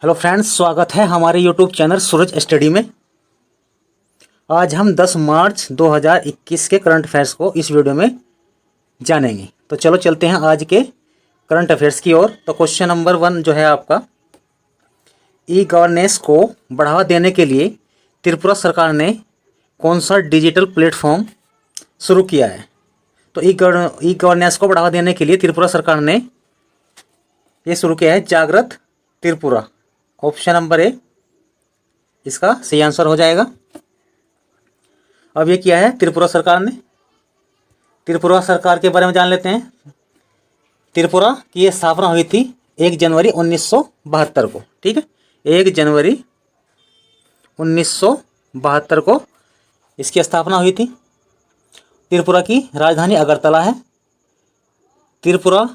Hello friends, स्वागत है हमारे यूट्यूब चैनल सूरज स्टडी में। आज हम 10 मार्च 2021 के करंट अफेयर्स को इस वीडियो में जानेंगे। तो चलो चलते हैं आज के करंट अफेयर्स की ओर। तो क्वेश्चन नंबर 1 जो है आपका, ई गवर्नेंस को बढ़ावा देने के लिए त्रिपुरा सरकार ने कौन सा डिजिटल प्लेटफॉर्म शुरू किया है। तो ई गवर्नेंस को बढ़ावा देने के लिए त्रिपुरा सरकार ने ये शुरू किया है जागृत त्रिपुरा। ऑप्शन नंबर ए इसका सही आंसर हो जाएगा। अब ये किया है त्रिपुरा सरकार ने। त्रिपुरा सरकार के बारे में जान लेते हैं। त्रिपुरा की ये स्थापना हुई थी 1 जनवरी 1972 को। ठीक है, 1 जनवरी 1972 को इसकी स्थापना हुई थी। त्रिपुरा की राजधानी अगरतला है। त्रिपुरा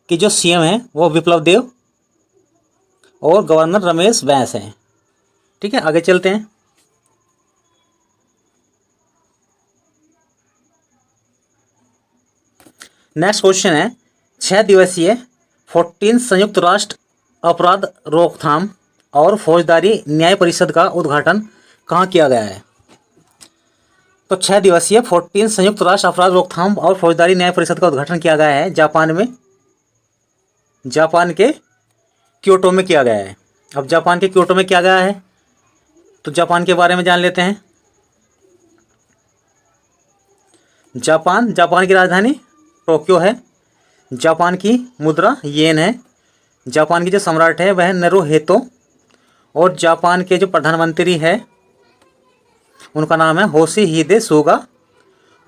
की जो सीएम है वो विप्लव देव और गवर्नर रमेश बैस हैं। ठीक है, आगे चलते हैं। नेक्स्ट क्वेश्चन है, 6 दिवसीय 14 संयुक्त राष्ट्र अपराध रोकथाम और फौजदारी न्याय परिषद का उद्घाटन कहाँ किया गया है। तो 6 दिवसीय 14 संयुक्त राष्ट्र अपराध रोकथाम और फौजदारी न्याय परिषद का उद्घाटन किया गया है जापान में। जापान के क्योटो में किया गया है। अब जापान के क्योटो में किया गया है तो जापान के बारे में जान लेते हैं। जापान की राजधानी टोक्यो है। जापान की मुद्रा येन है। जापान की जो सम्राट है वह नरुहितो और जापान के जो प्रधानमंत्री है उनका नाम है होशिहिदे सुगा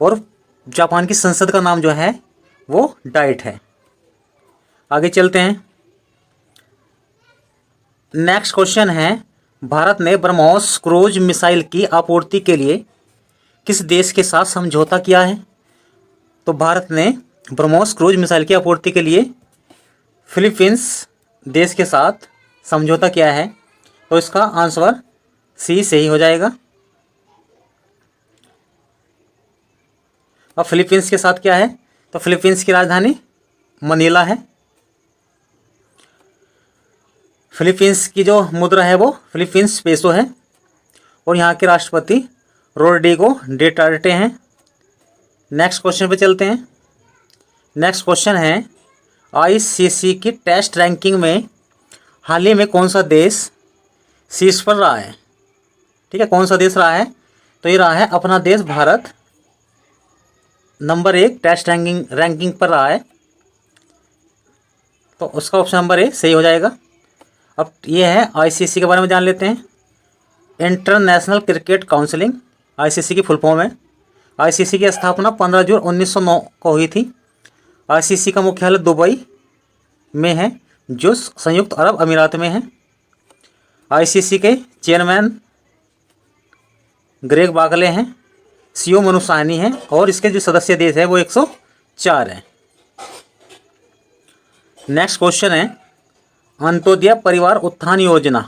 और जापान की संसद का नाम जो है वो डाइट है। आगे चलते हैं। नेक्स्ट क्वेश्चन है, भारत ने ब्रह्मोस क्रूज मिसाइल की आपूर्ति के लिए किस देश के साथ समझौता किया है। तो भारत ने ब्रह्मोस क्रूज मिसाइल की आपूर्ति के लिए फिलीपींस देश के साथ समझौता किया है। तो इसका आंसर सी सही हो जाएगा। अब फिलीपींस के साथ क्या है, तो फिलीपींस की राजधानी मनीला है। फिलीपींस की जो मुद्रा है वो फिलीपींस पेसो है और यहाँ के राष्ट्रपति रोड्रिगो डुटेर्टे हैं। नेक्स्ट क्वेश्चन पे चलते हैं। नेक्स्ट क्वेश्चन है, आईसीसी की टेस्ट रैंकिंग में हाल ही में कौन सा देश शीर्ष पर रहा है। ठीक है, कौन सा देश रहा है, तो ये रहा है अपना देश भारत। नंबर 1 टेस्ट रैंकिंग पर रहा है। तो उसका ऑप्शन नंबर ए सही हो जाएगा। अब ये है आईसीसी के बारे में जान लेते हैं। इंटरनेशनल क्रिकेट काउंसिलिंग आईसीसी की फुल फॉर्म है। आईसीसी की स्थापना 15 जून 1909 को हुई थी। आईसीसी का मुख्यालय दुबई में है जो संयुक्त अरब अमीरात में है। आईसीसी के चेयरमैन ग्रेग बागले हैं। सीओ मनु साहनी है और इसके जो सदस्य देश है वो 104 है। नेक्स्ट क्वेश्चन है, अंत्योदय परिवार उत्थान योजना।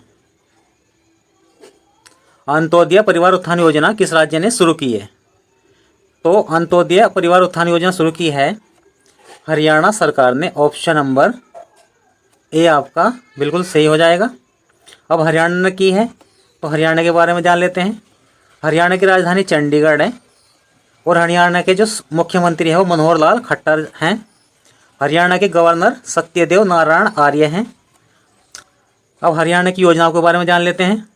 अंत्योदय परिवार उत्थान योजना किस राज्य ने शुरू की है। तो अंत्योदय परिवार उत्थान योजना शुरू की है हरियाणा सरकार ने। ऑप्शन नंबर ए आपका बिल्कुल सही हो जाएगा। अब हरियाणा ने की है तो हरियाणा के बारे में जान लेते हैं। हरियाणा की राजधानी चंडीगढ़ है और हरियाणा के जो मुख्यमंत्री है वो मनोहर लाल खट्टर हैं। हरियाणा के गवर्नर सत्यदेव नारायण आर्य हैं। अब हरियाणा की योजनाओं के बारे में जान लेते हैं।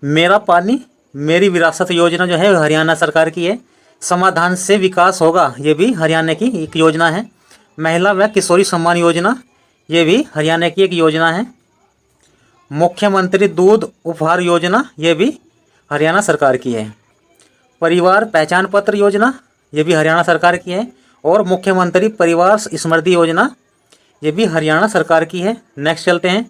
मेरा पानी मेरी विरासत योजना जो है हरियाणा सरकार की है। समाधान से विकास होगा, ये भी हरियाणा की एक योजना है। महिला व किशोरी सम्मान योजना, ये भी हरियाणा की एक योजना है। मुख्यमंत्री दूध उपहार योजना, ये भी हरियाणा सरकार की है। परिवार पहचान पत्र योजना, ये भी हरियाणा सरकार की है। और मुख्यमंत्री परिवार स्मृति योजना, ये भी हरियाणा सरकार की है। नेक्स्ट चलते हैं।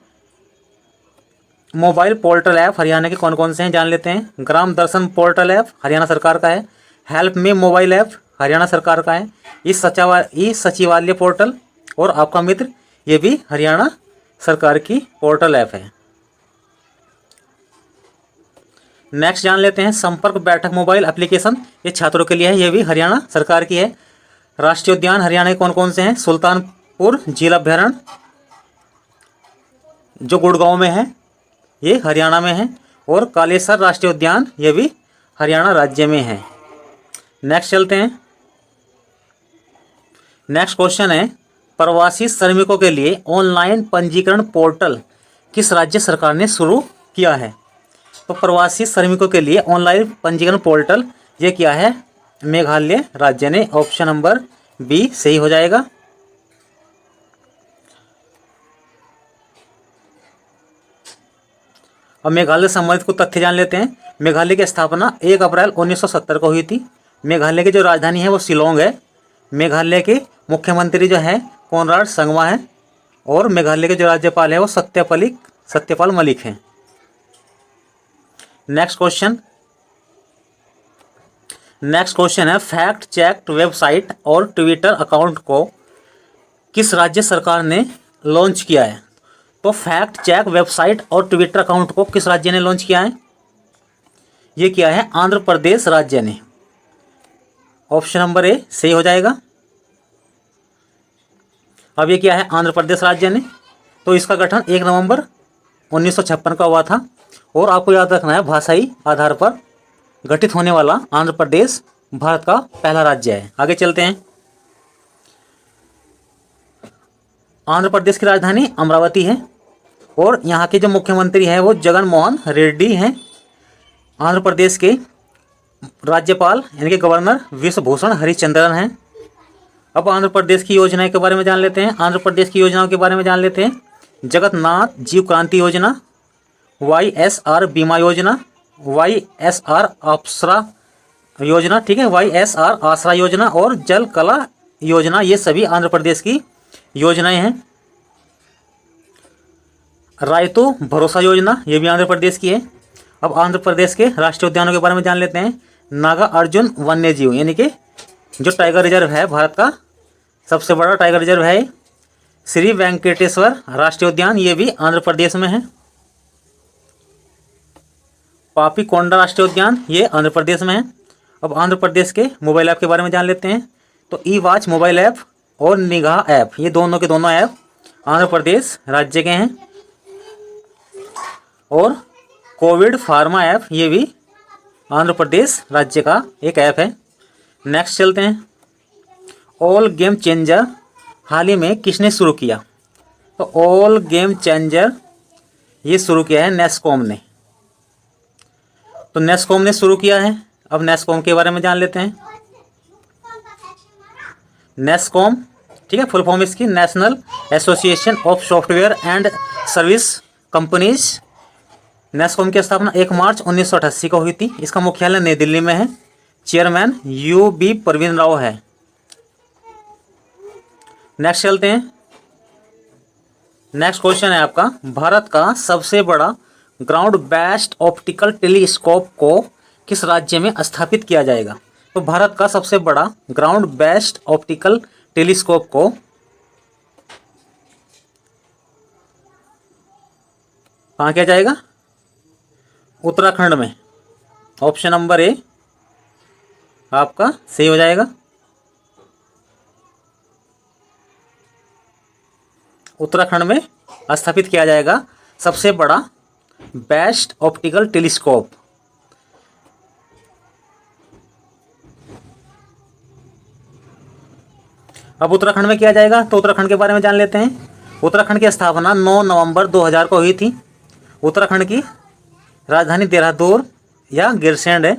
मोबाइल पोर्टल ऐप हरियाणा के कौन कौन से हैं जान लेते हैं। ग्राम दर्शन पोर्टल ऐप हरियाणा सरकार का है। Help me mobile app Haryana सरकार का है। ई सचिवालय पोर्टल और आपका मित्र, ये भी हरियाणा सरकार की पोर्टल ऐप है। नेक्स्ट जान लेते हैं, संपर्क बैठक मोबाइल एप्लीकेशन, ये छात्रों के लिए है, ये भी हरियाणा सरकार की है। राष्ट्रीय उद्यान हरियाणा के कौन कौन से हैं। सुल्तानपुर झील अभ्यारण्य, जो गुड़गांव में है ये हरियाणा में है, और कालेसर राष्ट्रीय उद्यान ये भी हरियाणा राज्य में है। नेक्स्ट चलते हैं। नेक्स्ट क्वेश्चन है, प्रवासी श्रमिकों के लिए ऑनलाइन पंजीकरण पोर्टल किस राज्य सरकार ने शुरू किया है? तो प्रवासी श्रमिकों के लिए ऑनलाइन पंजीकरण पोर्टल ये क्या है? मेघालय राज्य ने। ऑप्शन नंबर बी सही हो जाएगा। अब मेघालय से संबंधित कुछ तथ्य जान लेते हैं। मेघालय की स्थापना 1 अप्रैल 1970 को हुई थी। मेघालय की जो राजधानी है वो शिलोंग है। मेघालय के मुख्यमंत्री जो है कोनराड संगमा है, और मेघालय के जो राज्यपाल है वो सत्यपाल मलिक हैं। नेक्स्ट क्वेश्चन है, फैक्ट चेक वेबसाइट और ट्विटर अकाउंट को किस राज्य सरकार ने लॉन्च किया है? तो फैक्ट चेक वेबसाइट और ट्विटर अकाउंट को किस राज्य ने लॉन्च किया है? ये किया है आंध्र प्रदेश राज्य ने। ऑप्शन नंबर ए सही हो जाएगा। अब ये क्या है? आंध्र प्रदेश राज्य ने। तो इसका गठन 1 नवंबर 1956 का हुआ था, और आपको याद रखना है भाषाई आधार पर गठित होने वाला आंध्र प्रदेश भारत का पहला राज्य है। आगे चलते हैं। आंध्र प्रदेश की राजधानी अमरावती है, और यहाँ के जो मुख्यमंत्री हैं वो जगन मोहन रेड्डी हैं। आंध्र प्रदेश के राज्यपाल यानी कि गवर्नर विश्वभूषण हरिचंद्रन हैं। अब आंध्र प्रदेश की योजनाओं के बारे में जान लेते हैं। आंध्र प्रदेश की योजनाओं के बारे में जान लेते हैं। जगन्नाथ जीव क्रांति योजना, YSR बीमा योजना, YSR आसरा योजना, ठीक है, YSR आसरा योजना, और जल कला योजना, ये सभी आंध्र प्रदेश की योजनाएं हैं। रायतो भरोसा योजना ये भी आंध्र प्रदेश की है। अब आंध्र प्रदेश के राष्ट्रीय उद्यानों के बारे में जान लेते हैं। नागा अर्जुन वन्य जीव यानी कि जो टाइगर रिजर्व है भारत का सबसे बड़ा टाइगर रिजर्व है श्री वेंकटेश्वर राष्ट्रीय उद्यान, ये भी आंध्र प्रदेश में है। पापी कोंडा राष्ट्रीय उद्यान ये आंध्र प्रदेश में है। अब आंध्र प्रदेश के मोबाइल ऐप के बारे में जान लेते हैं। तो ई वॉच मोबाइल ऐप और निगाह ऐप ये दोनों के दोनों ऐप आंध्र प्रदेश राज्य के हैं। और कोविड फार्मा ऐप ये भी आंध्र प्रदेश राज्य का एक ऐप है। नेक्स्ट चलते हैं। ऑल गेम चेंजर हाल ही में किसने शुरू किया? तो ऑल गेम चेंजर ये शुरू किया है नेस्कॉम ने। तो नेस्कॉम ने शुरू किया है। अब नेस्कॉम के बारे में जान लेते हैं। नेस्कॉम, ठीक है, फुल फॉर्म इसकी national association of software and service companies. NASSCOM की स्थापना 1 मार्च 1988 को हुई थी। इसका मुख्यालय नई दिल्ली में है। चेयरमैन UB प्रवीण राव है। नेक्स्ट चलते हैं। नेक्स्ट क्वेश्चन है आपका, भारत का सबसे बड़ा ग्राउंड बेस्ड ऑप्टिकल टेलीस्कोप को किस राज्य में स्थापित किया जाएगा? तो भारत का सबसे बड़ा ग्राउंड बेस्ड ऑप्टिकल टेलीस्कोप को कहाँ किया जाएगा? उत्तराखंड में। ऑप्शन नंबर ए आपका सही हो जाएगा। उत्तराखंड में स्थापित किया जाएगा सबसे बड़ा बेस्ट ऑप्टिकल टेलीस्कोप। अब उत्तराखंड में किया जाएगा, तो उत्तराखंड के बारे में जान लेते हैं। उत्तराखंड की स्थापना 9 नवंबर 2000 को हुई थी। उत्तराखंड की राजधानी देहरादून या गिरसैंड है।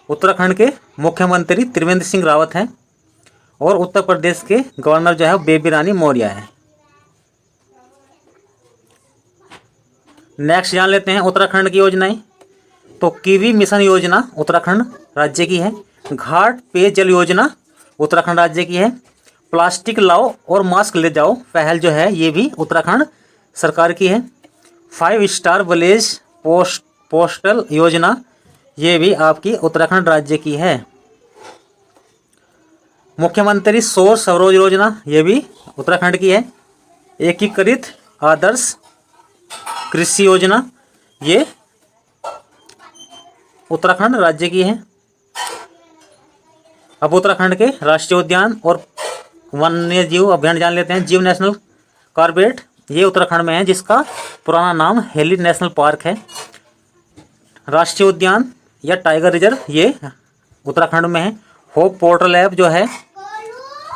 उत्तराखंड के मुख्यमंत्री त्रिवेंद्र सिंह रावत हैं, और उत्तर प्रदेश के गवर्नर जो है बेबी रानी मौर्य है। नेक्स्ट जान लेते हैं उत्तराखंड की योजनाएं। तो कीवी मिशन योजना उत्तराखंड राज्य की है। घाट पेयजल योजना उत्तराखंड राज्य की है। प्लास्टिक लाओ और मास्क ले जाओ पहल जो है ये भी उत्तराखंड सरकार की है। 5 स्टार विलेज पोस्टल योजना ये भी आपकी उत्तराखंड राज्य की है। मुख्यमंत्री सौर सौरोज योजना ये भी उत्तराखंड की है। एकीकृत आदर्श कृषि योजना ये उत्तराखंड राज्य की है। अब उत्तराखंड के राष्ट्रीय उद्यान और वन्य जीव अभ्यारण्य जान लेते हैं। जीव नेशनल कॉर्बेट ये उत्तराखंड में है, जिसका पुराना नाम हेली नेशनल पार्क है। राष्ट्रीय उद्यान या टाइगर रिजर्व ये उत्तराखंड में है। होप पोर्टल ऐप जो है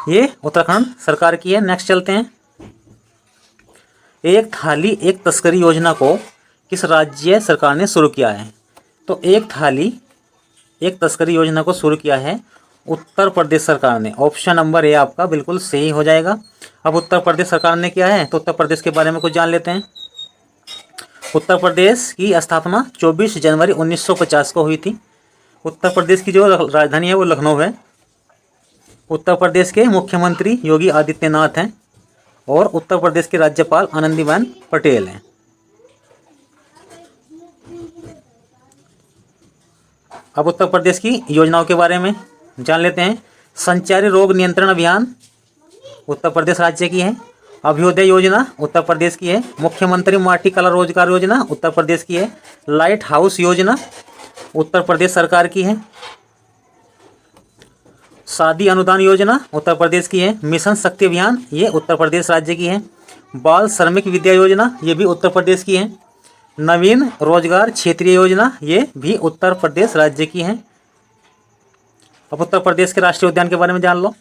ये उत्तराखंड सरकार की है। नेक्स्ट चलते हैं। एक थाली एक तस्करी योजना को किस राज्य सरकार ने शुरू किया है? तो एक थाली एक तस्करी योजना को शुरू किया है उत्तर प्रदेश सरकार ने। ऑप्शन नंबर ए आपका बिल्कुल सही हो जाएगा। अब उत्तर प्रदेश सरकार ने किया है तो उत्तर प्रदेश के बारे में कुछ जान लेते हैं। उत्तर प्रदेश की स्थापना 24 जनवरी 1950 को हुई थी। उत्तर प्रदेश की जो राजधानी है वो लखनऊ है। उत्तर प्रदेश के मुख्यमंत्री योगी आदित्यनाथ हैं और उत्तर प्रदेश के राज्यपाल आनंदीबेन पटेल हैं। अब उत्तर प्रदेश की योजनाओं के बारे में जान लेते हैं। संचारी रोग नियंत्रण अभियान उत्तर प्रदेश राज्य की है। अभ्युदय योजना उत्तर प्रदेश की है। मुख्यमंत्री माटी कला रोजगार योजना उत्तर प्रदेश की है। लाइट हाउस योजना उत्तर प्रदेश सरकार की है। शादी अनुदान योजना उत्तर प्रदेश की है। मिशन शक्ति अभियान ये उत्तर प्रदेश राज्य की है। बाल श्रमिक विद्या योजना ये भी उत्तर प्रदेश की है। नवीन रोजगार क्षेत्रीय योजना ये भी उत्तर प्रदेश राज्य की है। अब उत्तर प्रदेश के राष्ट्रीय उद्यान के बारे में जान लो।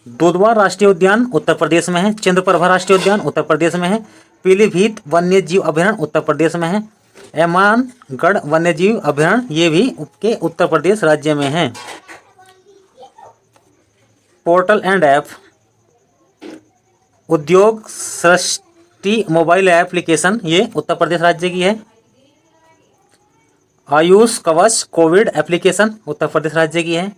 दुधवा राष्ट्रीय उद्यान उत्तर प्रदेश में है। चंद्रप्रभा राष्ट्रीय उद्यान उत्तर प्रदेश में है। पीलीभीत वन्य जीव अभयारण्य उत्तर प्रदेश में है। एमानगढ़ वन्य जीव अभयारण्य ये भी के उत्तर प्रदेश राज्य में है। पोर्टल एंड ऐप उद्योग सृष्टि मोबाइल एप्लीकेशन ये उत्तर प्रदेश राज्य की है। आयुष कवच कोविड एप्लीकेशन उत्तर प्रदेश राज्य की है।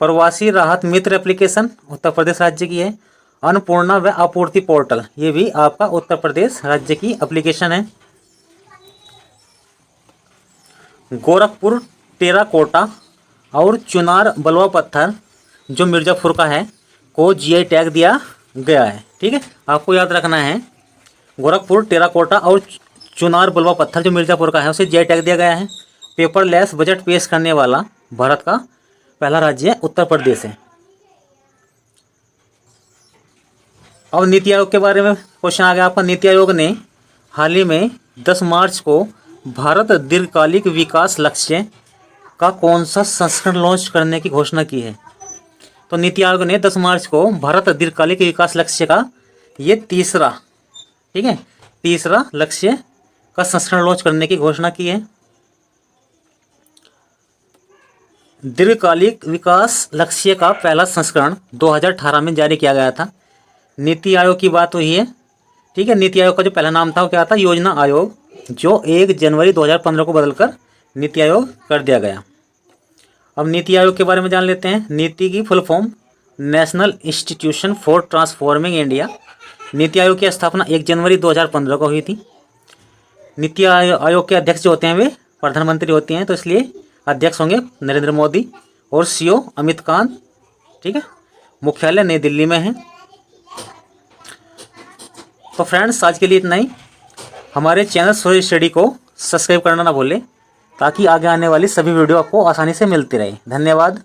प्रवासी राहत मित्र एप्लीकेशन उत्तर प्रदेश राज्य की है। अन्नपूर्णा व आपूर्ति पोर्टल ये भी आपका उत्तर प्रदेश राज्य की एप्लीकेशन है। गोरखपुर टेराकोटा और चुनार बलुआ पत्थर जो मिर्ज़ापुर का है को जीआई टैग दिया गया है। ठीक है, आपको याद रखना है गोरखपुर टेराकोटा और चुनार बलुआ पत्थर जो मिर्ज़ापुर का है उसे जीआई टैग दिया गया है। पेपरलेस बजट पेश करने वाला भारत का पहला राज्य उत्तर प्रदेश है। और नीति आयोग के बारे में क्वेश्चन आ गया आपका। नीति आयोग ने हाल ही में 10 मार्च को भारत दीर्घकालिक विकास लक्ष्य का कौन सा संस्करण लॉन्च करने की घोषणा की है? तो नीति आयोग ने 10 मार्च को भारत दीर्घकालिक विकास लक्ष्य का ये तीसरा लक्ष्य का संस्करण लॉन्च करने की घोषणा की है। दीर्घकालिक विकास लक्ष्य का पहला संस्करण 2018 में जारी किया गया था। नीति आयोग की बात हुई है। ठीक है, नीति आयोग का जो पहला नाम था वो क्या था? योजना आयोग, जो 1 जनवरी 2015 को बदलकर नीति आयोग कर दिया गया। अब नीति आयोग के बारे में जान लेते हैं। नीति की full form national institution for transforming India. NITI Aayog की स्थापना 1 जनवरी 2015 को हुई थी। नीति आयोग के अध्यक्ष जो होते हैं वे प्रधानमंत्री होते हैं, तो इसलिए अध्यक्ष होंगे नरेंद्र मोदी और सीईओ अमित कांत। ठीक है, मुख्यालय नई दिल्ली में है। तो फ्रेंड्स आज के लिए इतना ही। हमारे चैनल सूरज स्टडी को सब्सक्राइब करना ना भूलें ताकि आगे आने वाली सभी वीडियो आपको आसानी से मिलती रहे। धन्यवाद।